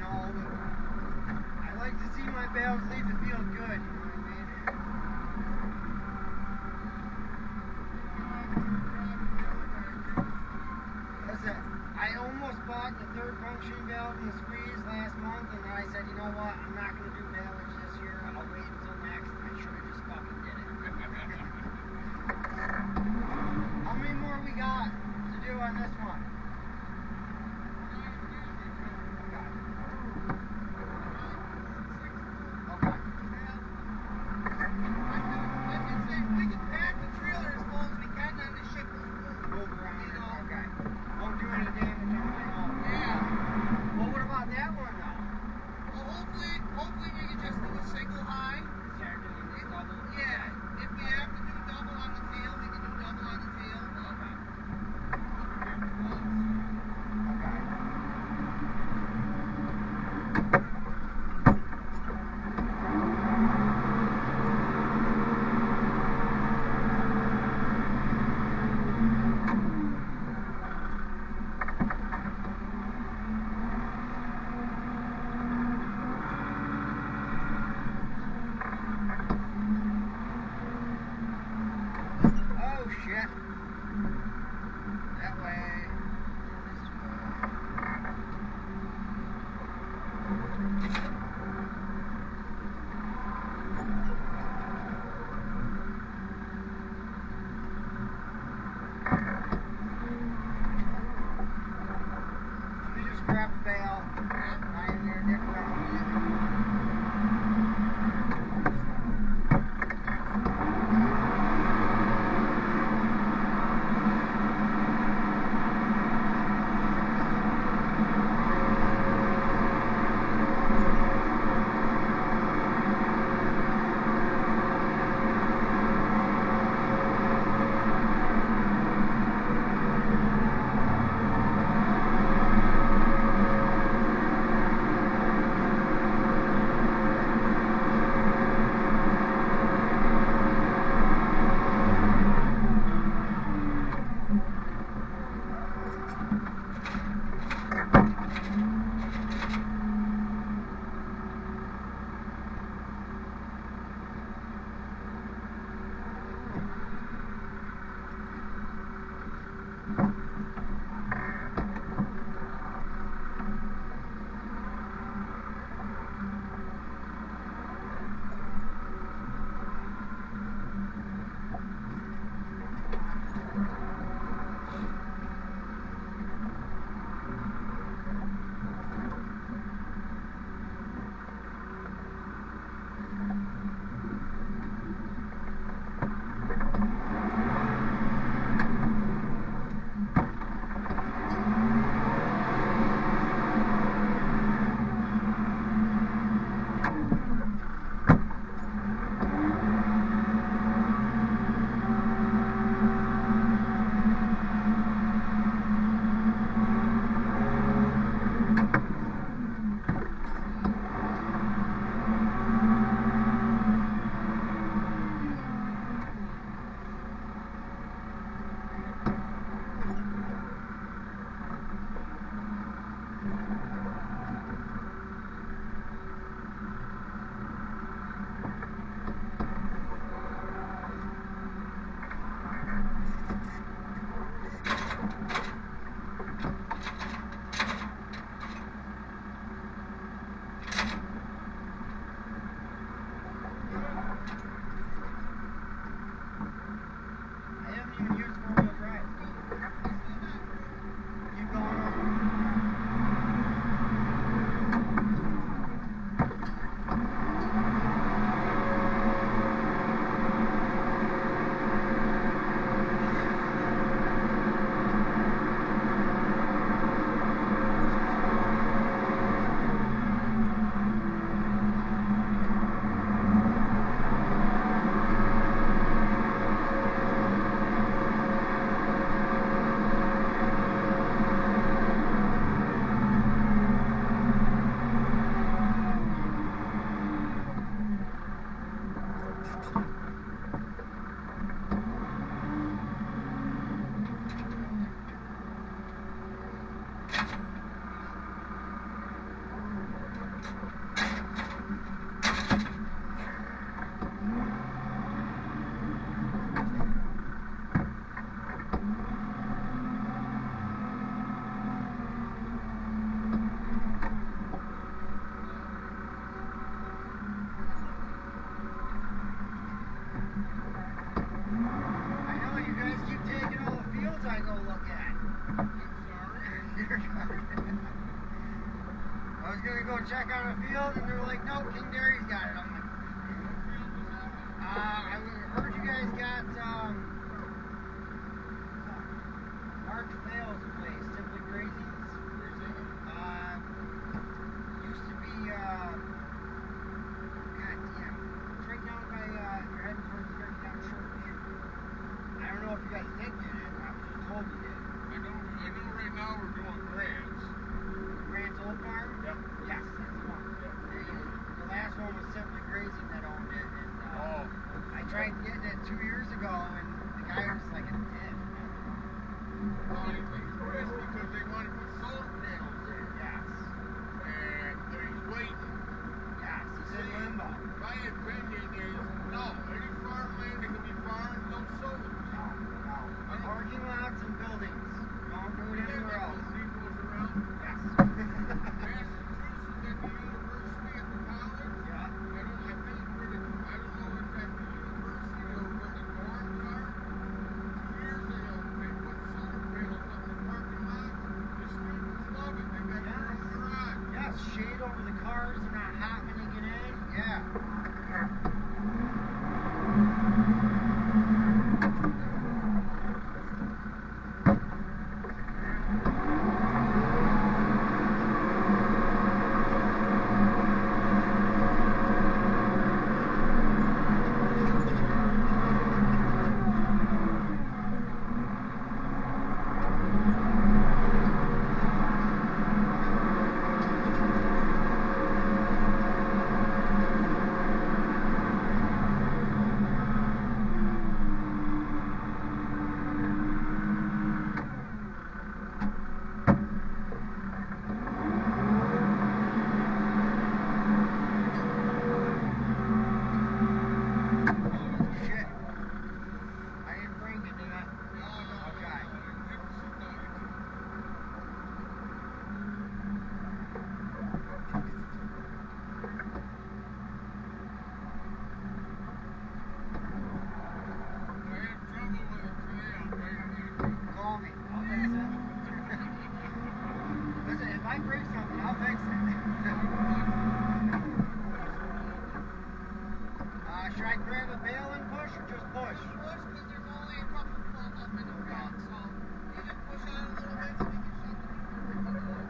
No, but I like to see my bales leave the field good, you know what I mean? Listen, I almost bought the third functioning valve in the squeeze last month, and then I said, you know what, I'm not going to do valves this year. I'll wait until next. I should have just fucking did it. How many more we got to do on this one? Okay. We can pack the trailer as long as we can, then the shit will move around. You know? Okay. Won't do any damage on my own. Yeah. Well, what about that one though? Well, hopefully we can just do a single high. Start doing this double. Yeah. gonna go check on a field, and they're like, no, King Derry's got it. I'm like, I heard you guys got Mark Fails place, Simply Crazies. Used to be God damn, it's right down by you're heading towards Fairtown Church. I don't know if you guys did get it. I was just told you did. I know right now we're doing grants. Grant's Old Farm? Yep. Yes, that's the one. Yep. The last one was Simply Crazy that owned it. And, I tried getting it 2 years ago, and the guy was like, it's dead. Well, it's risky because they want to put solar panels there. Yes. And he's waiting. Yes, he's in limbo. My opinion is, no, any farmland that can be farmed, no solar. No. Parking lots and buildings. Don't do it anywhere else. Depots around. Yes. Massachusetts at the university at the college. Yeah. I don't know if that's the university or where the dorms are. 2 years ago, they put solar panels up in the parking lots. The students love it. They got their own garage. Yes, shade over the cars. They're not hot when they get in. Yeah. Should I grab a bail and push or just push? Push, because there's only a couple pulled up in the front, so you just push on it a little bit so we can shut the door and take a look.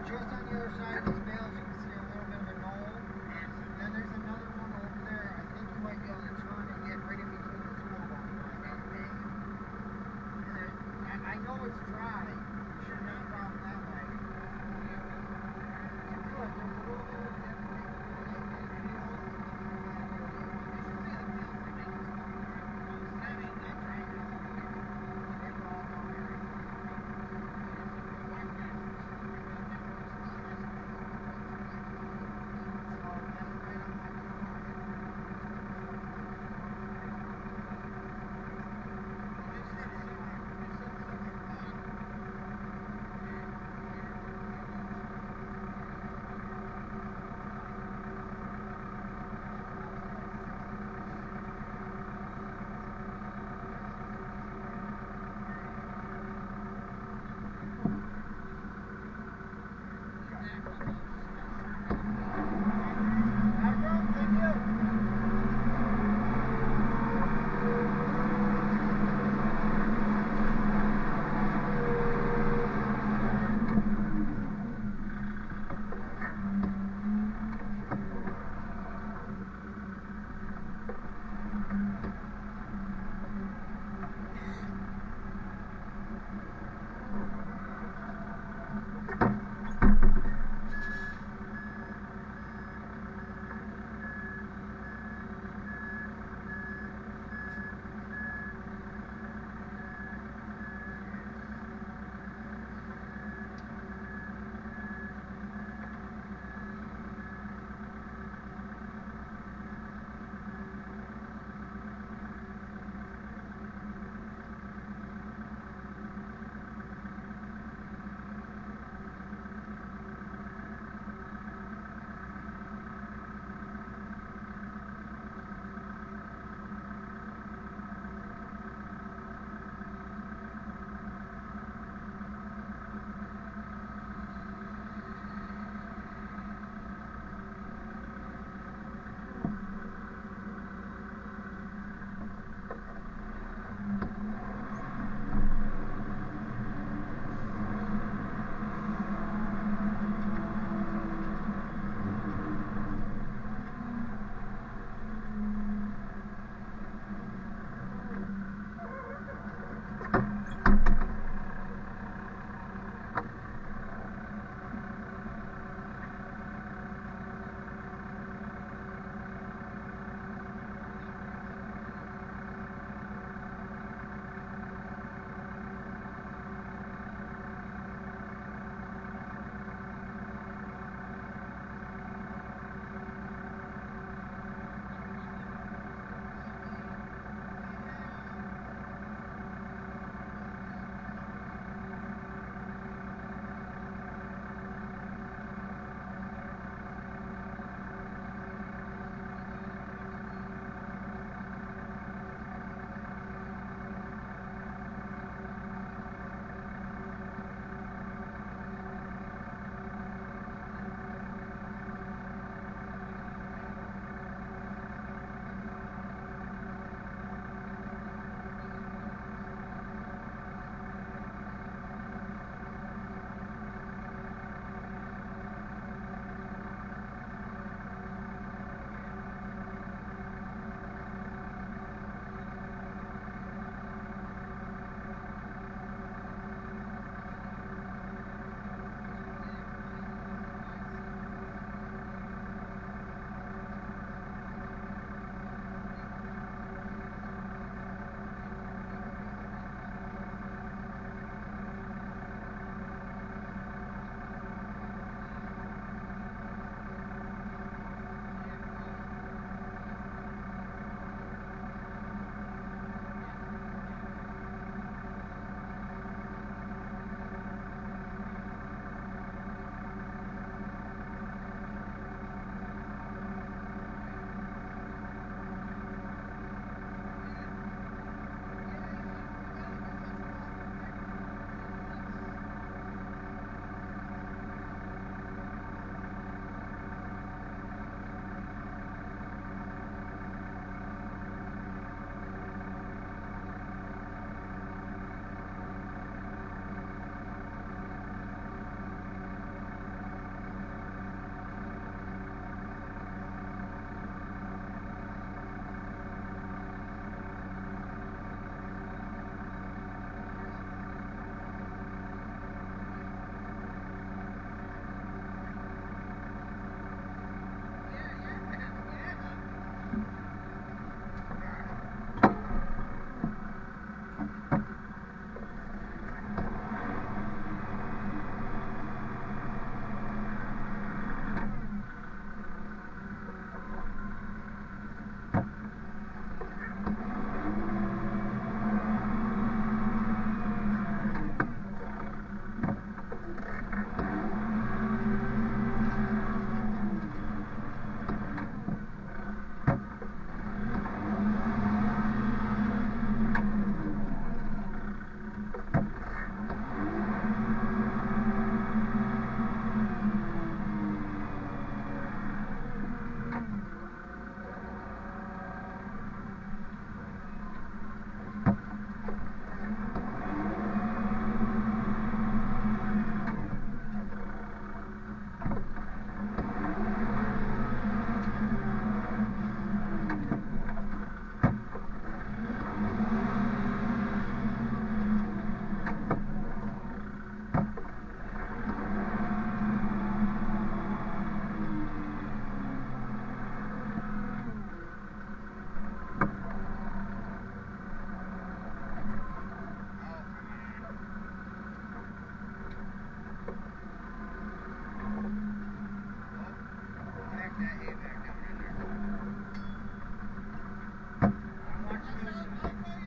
Just on the other side of these bales, you can see a little bit of a knoll. Then there's another one over there. I think you might be able to turn and get right in between the two of them. I know it's dry.